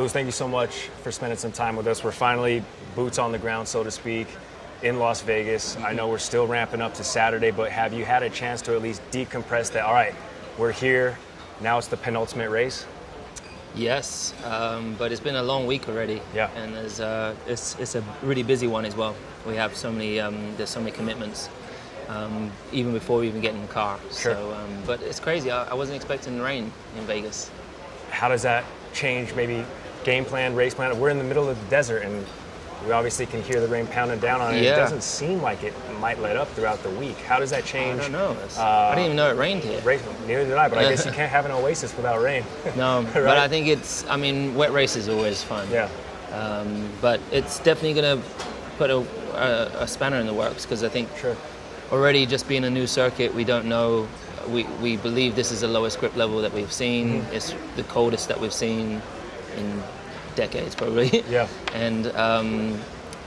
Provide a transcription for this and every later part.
Lewis, thank you so much for spending some time with us. We're finally boots on the ground, so to speak, in Las Vegas. I know we're still ramping up to Saturday, but have you had a chance to at least decompress that, all right, we're here, now it's the penultimate race? Yes, but it's been a long week already. Yeah. And it's a really busy one as well. We have so many, there's so many commitments, even before we even get in the car. Sure. So, but it's crazy. I wasn't expecting rain in Vegas. How does that change maybe game plan, race plan? We're in the middle of the desert, and we obviously can hear the rain pounding down on it. Yeah. It doesn't seem like it might let up throughout the week. How does that change? I don't know. I didn't even know it rained here. Neither did I, but I guess you can't have an oasis without rain. No, Right? but I think wet race is always fun. Yeah. But it's definitely going to put a spanner in the works, because I think Sure. already just being a new circuit, we don't know. We believe this is the lowest grip level that we've seen. Mm-hmm. It's the coldest that we've seen in decades, probably. Yeah. And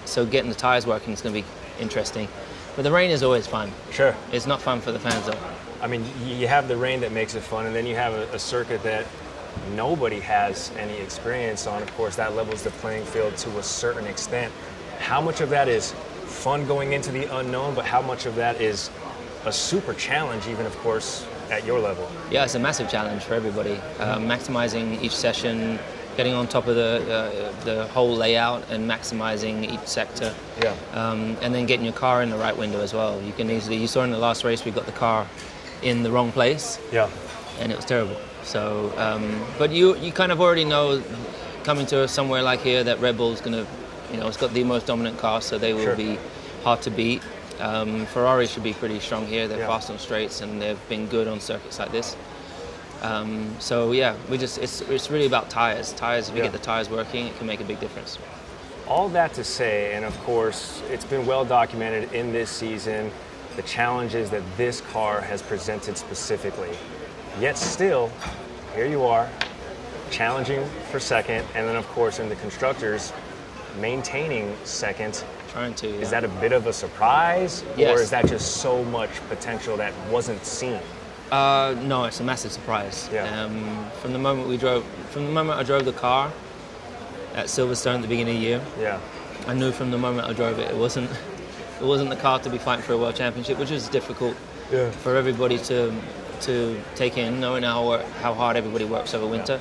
so getting the tires working is going to be interesting. But the rain is always fun. Sure. It's not fun for the fans, though. I mean, you have the rain that makes it fun, and then you have a circuit that nobody has any experience on. Of course, that levels the playing field to a certain extent. How much of that is fun going into the unknown, but how much of that is a super challenge, even, of course, at your level? Yeah, it's a massive challenge for everybody. Maximizing each session, getting on top of the whole layout and maximizing each sector. Yeah. And then getting your car in the right window as well. You saw in the last race, we got the car in the wrong place. Yeah. And it was terrible. So, but you kind of already know, coming to somewhere like here, that Red Bull's going to, it's got the most dominant car, so they will Sure. be hard to beat. Ferrari should be pretty strong here. They're Yeah. fast on straights, and they've been good on circuits like this. So yeah, it's really about tires. If you Yeah. get the tires working, it can make a big difference. All that to say, and of course, it's been well documented in this season, the challenges that this car has presented specifically. Yet still, here you are, challenging for second, and then of course in the constructors, maintaining second. Trying to. Yeah. Is that a bit of a surprise, Yes. or is that just so much potential that wasn't seen? No, it's a massive surprise. Yeah. From the moment I drove the car at Silverstone at the beginning of the year, Yeah. I knew from the moment I drove it, it wasn't the car to be fighting for a world championship, which was difficult Yeah. for everybody to take in, knowing how hard everybody works over winter.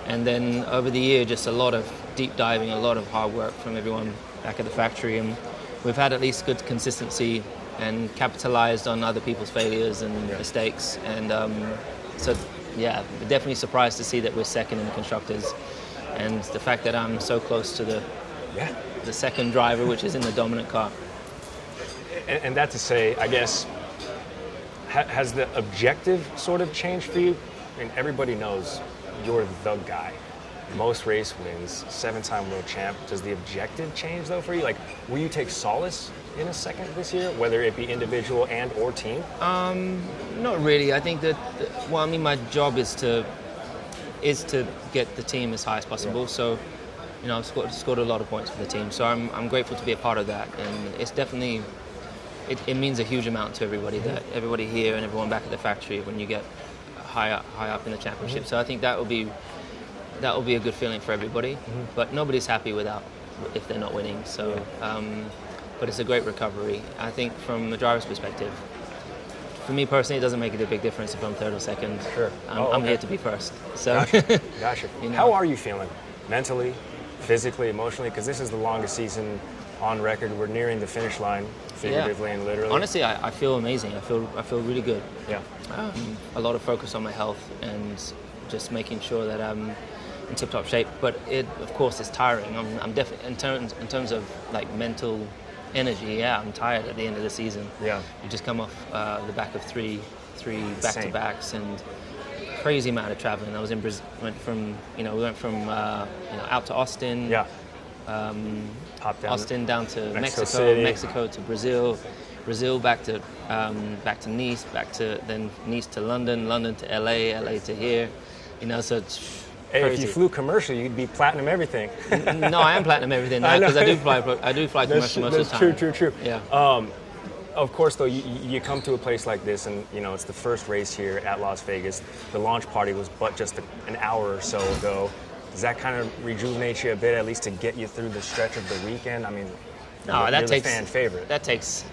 And then over the year, just a lot of deep diving, a lot of hard work from everyone back at the factory, and we've had at least good consistency and capitalized on other people's failures and mistakes. And so, yeah, we're definitely surprised to see that we're second in the constructors, and the fact that I'm so close to the second driver, which is in the dominant car. And that to say, I guess, has the objective sort of changed for you? I mean, everybody knows you're the guy. Most race wins, 7-time world champ. Does the objective change though for you? Like, will you take solace in a second this year, whether it be individual and or team? Not really. I think that, my job is to get the team as high as possible. So, I've scored a lot of points for the team. So I'm grateful to be a part of that. And it's definitely, it means a huge amount to everybody, that everybody here and everyone back at the factory when you get high up in the championship. So I think that will be a good feeling for everybody. But nobody's happy if they're not winning. So, but it's a great recovery. I think from the driver's perspective, for me personally, it doesn't make a big difference if I'm third or second. Sure. I'm here to be first. So, Gotcha. You know. How are you feeling? Mentally, physically, emotionally? Because this is the longest season on record. We're nearing the finish line, figuratively and literally. Honestly, I feel amazing. I feel really good. Yeah. A lot of focus on my health and just making sure that I'm in tip-top shape. But it, of course, is tiring. I'm definitely in terms of like mental energy. Yeah, I'm tired at the end of the season. Yeah. You just come off the back of three back-to-backs and crazy amount of traveling. I was in Brazil. We went from out to Austin. Yeah. Popped down Austin down to Mexico to Brazil back to Nice, then Nice to London to LA to here. So it's Hey, crazy. if you flew commercial, you'd be platinum everything. No, I am platinum everything now because I do fly commercial most of the time. That's true. Yeah. Of course, though, you come to a place like this, and it's the first race here at Las Vegas. The launch party was but just an hour or so ago. Does that kind of rejuvenate you a bit, at least to get you through the stretch of the weekend? I mean, No, you're that the takes fan favorite. That takes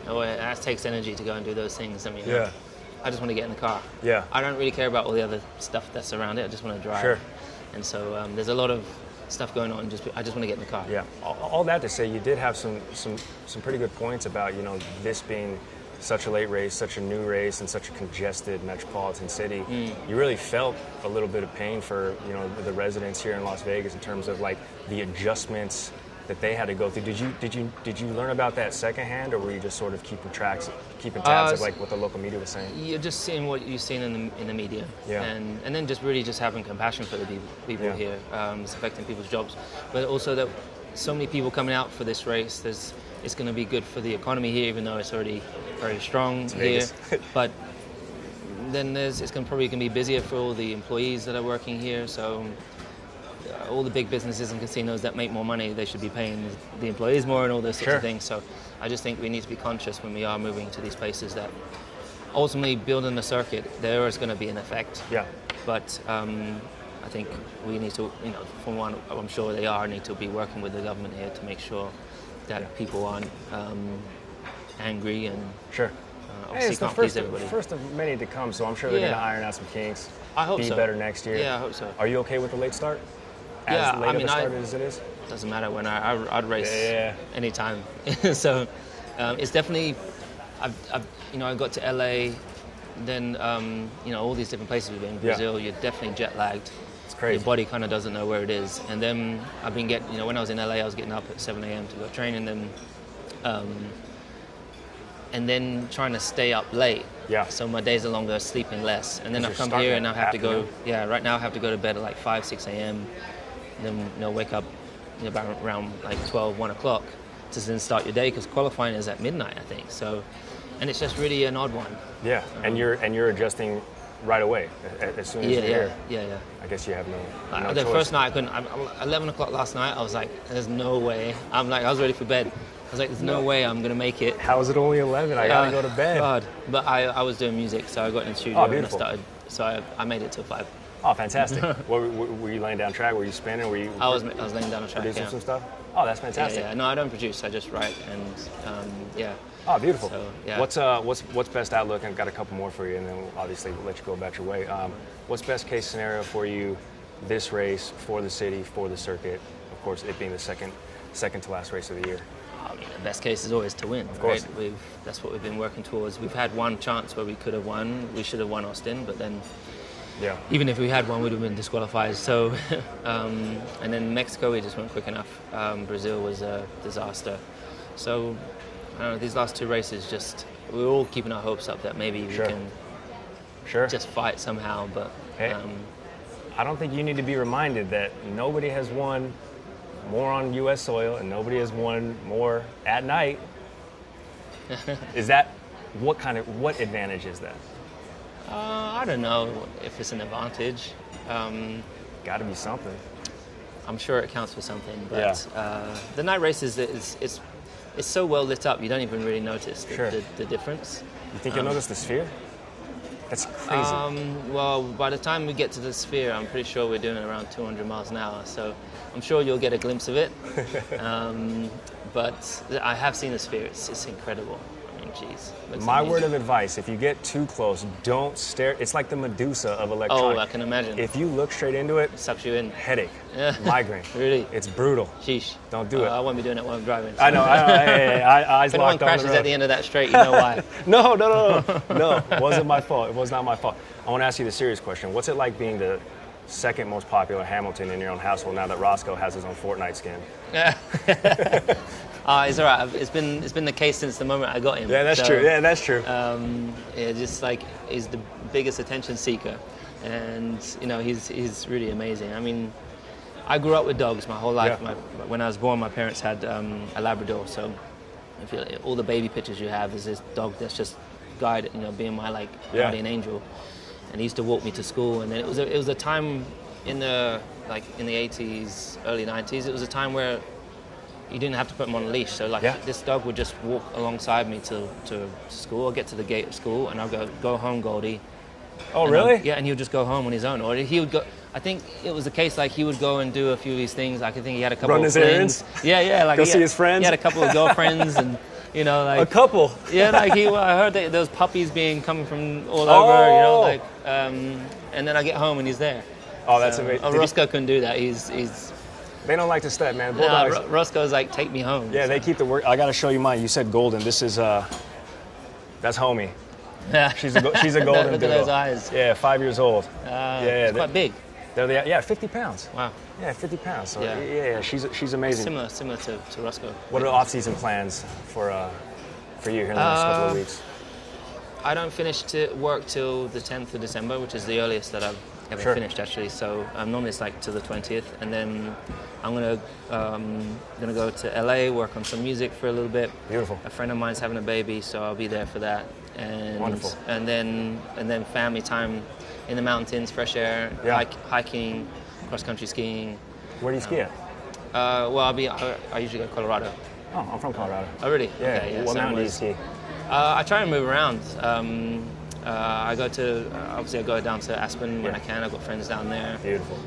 energy to go and do those things. I mean, Yeah. I just want to get in the car. Yeah. I don't really care about all the other stuff that's around it. I just want to drive. Sure. And so there's a lot of stuff going on. I just want to get in the car. Yeah. All that to say, you did have some pretty good points about, this being such a late race, such a new race, in such a congested metropolitan city. You really felt a little bit of pain for, the residents here in Las Vegas in terms of like the adjustments that they had to go through. Did you learn about that secondhand, or were you just sort of keeping tabs of like what the local media was saying? You're just seeing what you've seen in the media, Yeah. and then just really just having compassion for the people Yeah. here. It's affecting people's jobs, but also that so many people coming out for this race. It's going to be good for the economy here, even though it's already very strong here. But then it's probably going to be busier for all the employees that are working here. So all the big businesses and casinos that make more money, they should be paying the employees more and all those sorts of things. So I just think we need to be conscious when we are moving to these places that ultimately building the circuit, there is going to be an effect. Yeah. But I think we need to, from one, I'm sure they need to be working with the government here to make sure that people aren't angry and Sure. obviously It's the can't please everybody. first of many to come, so I'm sure they're going to iron out some kinks. I hope be so. better next year. Yeah, I hope so. Are you okay with the late start? Yeah, As late of a start as it is? Doesn't matter when I'd race Yeah. anytime. So it's definitely, I got to LA, then all these different places we've been. Brazil, you're definitely jet lagged. It's crazy. Your body kind of doesn't know where it is. And then I've been when I was in LA, I was getting up at 7 a.m. to go train, and then trying to stay up late. Yeah. So my days are longer, sleeping less. And then I You're come starting here and I have to go, afternoon. right now I have to go to bed at like 5, 6 a.m. Then, wake up about around like 12, 1 o'clock to then start your day, because qualifying is at midnight, I think. So, and it's just really an odd one. Yeah, and you're adjusting right away as soon as you're here. Yeah. I guess you have no The choice. first night I couldn't. 11 o'clock last night, I was like, there's no way. I was ready for bed. I was like, there's no way I'm going to make it. How is it only 11? I gotta go to bed. God. But I was doing music, so I got in the studio and I started. So I made it till 5. Oh, fantastic. Were you laying down track? Were you spinning? Were you? I was laying down a track. Producing some stuff? Oh, that's fantastic. Yeah. No, I don't produce. I just write and yeah. Oh, beautiful. So, yeah. What's best outlook? I've got a couple more for you, and then we'll obviously we'll let you go about your way. What's best case scenario for you this race, for the city, for the circuit? Of course, it being the second to last race of the year. I mean, the best case is always to win. Of course. Right? That's what we've been working towards. We've had one chance where we could have won. We should have won Austin, but then even if we had one, we'd have been disqualified. So, and then Mexico, we just weren't quick enough. Brazil was a disaster. So, I don't know, these last 2 races, we're all keeping our hopes up that maybe we can just fight somehow. But Hey, I don't think you need to be reminded that nobody has won more on U.S. soil and nobody has won more at night. Is that what advantage is that? I don't know if it's an advantage. Got to be something. I'm sure it counts for something, but the night races it's so well lit up, you don't even really notice the difference. You think you'll notice the sphere? That's crazy. Well, by the time we get to the sphere, I'm pretty sure we're doing around 200 miles an hour, so I'm sure you'll get a glimpse of it. But I have seen the sphere. It's incredible. I mean, geez. My word of advice, if you get too close, don't stare. It's like the Medusa of electronics. Oh, I can imagine. If you look straight into it, Sucks you in. headache, migraine. Really? It's brutal. Sheesh. Don't do it. I won't be doing it while I'm driving. So. I know. Eyes If anyone locked on the crashes road. at the end of that straight, you know why. No. It wasn't my fault. It was not my fault. I want to ask you the serious question. What's it like being the second most popular Hamilton in your own household now that Roscoe has his own Fortnite skin? It's all right. It's been the case since the moment I got him. Yeah, that's true. Yeah, that's true. Just like he's the biggest attention seeker, and he's really amazing. I mean, I grew up with dogs my whole life. Yeah. When I was born, my parents had a Labrador, so I feel like all the baby pictures you have is this dog that's just guided, being my guardian angel. And he used to walk me to school, and then it was a time in the 80s, early 90s. It was a time where you didn't have to put him on a leash. So this dog would just walk alongside me to school. I'd get to the gate of school, and I'd go home, Goldie. Oh, really? And he would just go home on his own. Or he would go. I think it was the case like he would go and do a few of these things. Like I think he had a couple Run of his flings. errands? Yeah. Like Go see his friends? He had a couple of girlfriends and like A couple. yeah, like I heard that there was puppies coming from all over, like and then I get home and he's there. Oh, that's amazing. Oh, Roscoe couldn't do that. He's They don't like to step, man. nah, Bulldogs. Roscoe's like take me home. Yeah, they keep the work. I gotta show you mine. You said golden. This is that's homie. Yeah. She's a golden. Look at doodle. those eyes. Yeah, 5 years old. It's quite big. They're 50 pounds. Wow. Yeah, 50 pounds. So Yeah. yeah, she's amazing. Similar to Roscoe. What are the off-season plans for you here in the next couple of weeks? I don't finish work till the 10th of December, which is the earliest that I've ever Sure. finished actually. So normally it's like to the 20th, and then I'm gonna go to LA, work on some music for a little bit. Beautiful. A friend of mine's having a baby, so I'll be there for that. And Wonderful. And then family time in the mountains, fresh air, Yeah. hiking, cross country skiing. Where do you ski at? Well, I usually go to Colorado. Oh, I'm from Colorado. Oh really? Yeah. Okay, What same mountain do you as- ski? I try and move around. I go to obviously I go down to Aspen when Yeah. I can. I've got friends down there. Beautiful.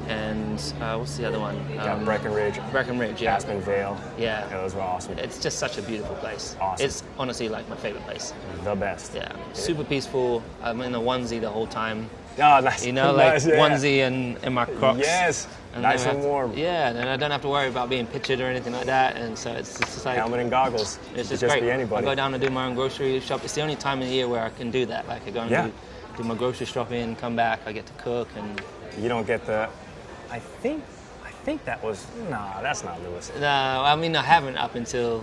And what's the other one? Got Breckenridge, Breckenridge, yeah. Aspen Vale. Yeah. Yeah, those were awesome. It's just such a beautiful place. Awesome. It's honestly like my favorite place. The best. Yeah. Super peaceful. I'm in a onesie the whole time. Oh, nice. You know, like Nice, yeah. onesie and my Crocs. Yes. And I Nice don't and have to- warm. Yeah, and I don't have to worry about being pictured or anything like that. And so it's just like Helmet and goggles. it's Could just great. be I anybody. go down and do my own grocery shop. It's the only time of the year where I can do that. Like I go and Yeah. do my grocery shopping, come back, I get to cook, and You don't get the. I think that was. Nah, that's not Lewis. no, I mean I haven't up until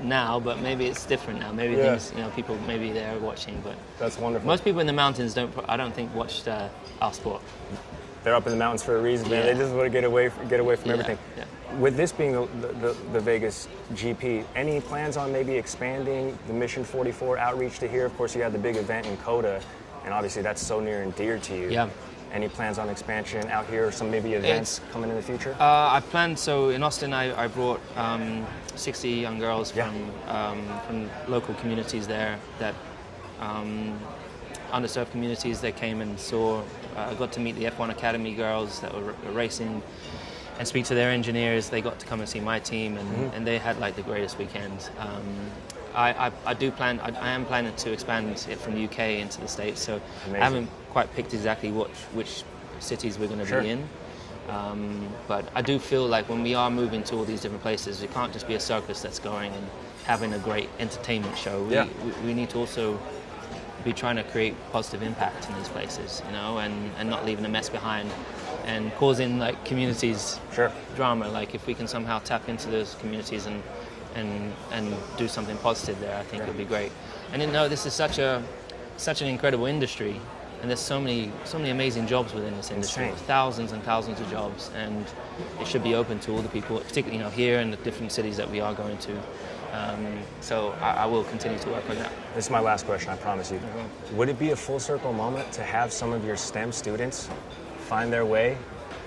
now, but maybe it's different now. Maybe Yeah. things, people maybe they're watching, but That's wonderful. most people in the mountains I don't think watched our sport. They're up in the mountains for a reason, man. Yeah. They just want to get away from Yeah, everything. yeah. With this being the Vegas GP, any plans on maybe expanding the Mission 44 outreach to here? Of course, you had the big event in Coda, and obviously that's so near and dear to you. Yeah. Any plans on expansion out here? Some maybe events coming in the future? I planned, so in Austin I brought 60 young girls Yeah. from local communities there that underserved communities that came and saw. I got to meet the F1 Academy girls that were racing and speak to their engineers. They got to come and see my team, and they had like the greatest weekend. I am planning to expand it from the UK into the States, so Amazing. I haven't quite picked exactly which cities we're going to Sure. be in. But I do feel like when we are moving to all these different places, it can't just be a circus that's going and having a great entertainment show. We need to also be trying to create positive impact in these places, and not leaving a mess behind and causing like communities Sure. drama. Like if we can somehow tap into those communities and do something positive there, I think it would be great. And this is such an incredible industry, and there's so many amazing jobs within this industry. Insane. Thousands and thousands of jobs, and it should be open to all the people, particularly here in the different cities that we are going to. So I will continue to work on that. This is my last question, I promise you. Would it be a full circle moment to have some of your STEM students find their way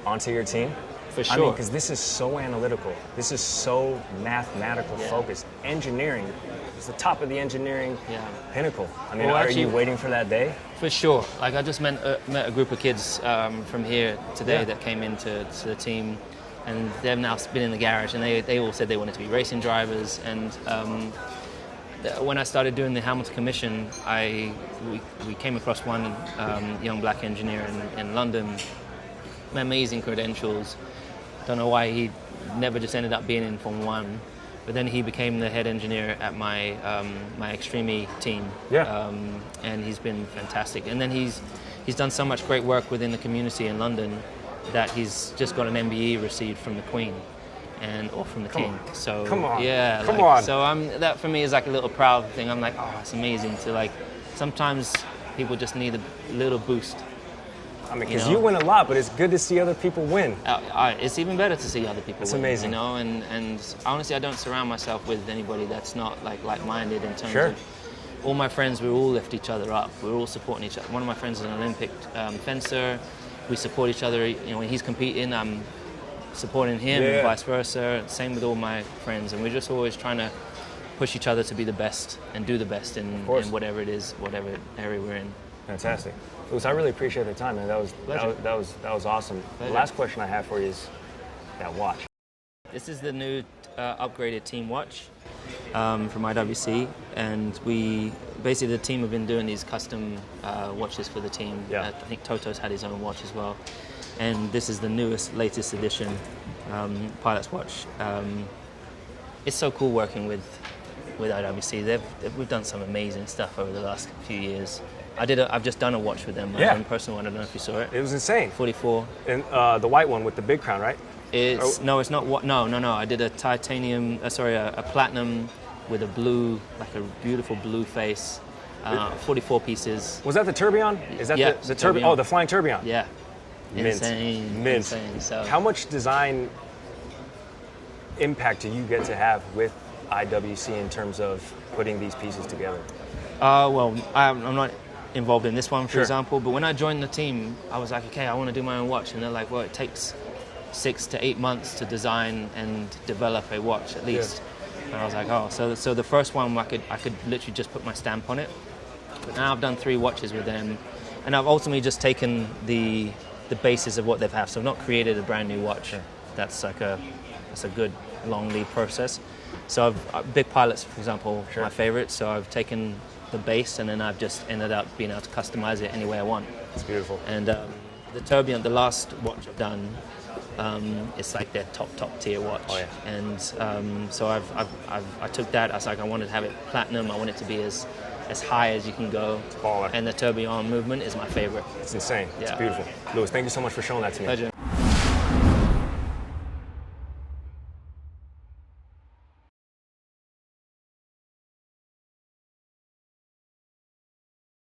onto your team? For sure. I mean, because this is so analytical. This is so mathematical Yeah. focused. Engineering is the top of the engineering Yeah. pinnacle. I mean, Well, are actually- you waiting for that day? For sure. Like I just met a group of kids from here today Yeah. that came into the team, and they've now been in the garage, and they all said they wanted to be racing drivers. And when I started doing the Hamilton Commission, we came across one young black engineer in London, amazing credentials. Don't know why he never just ended up being in Formula One, but then he became the head engineer at my my Extreme team. Yeah. And he's been fantastic. And then he's done so much great work within the community in London that he's just got an MBE received from the Queen or from the King. on. So Come on. yeah, Come on. So that for me is like a little proud thing. I'm like, oh, it's amazing to like. Sometimes people just need a little boost. I mean, You because know? you win a lot, but it's good to see other people win. It's even better to see other people It's win, amazing. and honestly, I don't surround myself with anybody that's not like-minded in terms Sure. of all my friends. We all lift each other up. We're all supporting each other. One of my friends is an Olympic fencer. We support each other. When he's competing, I'm supporting him, Yeah. and vice versa. Same with all my friends, and we're just always trying to push each other to be the best and do the best in course. whatever it is, whatever area we're in. Fantastic. Lewis, I really appreciate the time, man. That was awesome. The last question I have for you is that watch. This is the new upgraded team watch from IWC, and we basically the team have been doing these custom watches for the team. Yeah. I think Toto's had his own watch as well, and this is the latest edition pilot's watch. It's so cool working with IWC. We've done some amazing stuff over the last few years. I've just done a watch with them, my own personal one. I don't know if you saw it. It was insane. 44. And the white one with the big crown, right? No, it's not. No. I did a titanium. A platinum with a blue, like a beautiful blue face. 44 pieces. Was that the tourbillon? Is that the tourbillon? Oh, the flying tourbillon. Yeah. Mint. Insane. Mint. Insane. So, how much design impact do you get to have with IWC in terms of putting these pieces together? Well, I'm not involved in this one, for Sure. example, but when I joined the team, I was like, okay, I want to do my own watch, and they're like, well, it takes 6 to 8 months to design and develop a watch at least. And I was like, oh, so the first one I could literally just put my stamp on it. But now I've done 3 watches with them, and I've ultimately just taken the basis of what they've had. So I've not created a brand new watch. Sure. That's a good long lead process. So Big Pilot's, for example, Sure. my favorite. So I've taken the base, and then I've just ended up being able to customize it any way I want. It's beautiful. And the tourbillon, the last watch I've done, it's like their top tier watch. Oh, yeah. And so I took that. I was like, I wanted to have it platinum. I want it to be as high as you can go. It's baller. And the tourbillon movement is my favorite. It's insane. It's Yeah. beautiful. Lewis, thank you so much for showing that to me. Pleasure.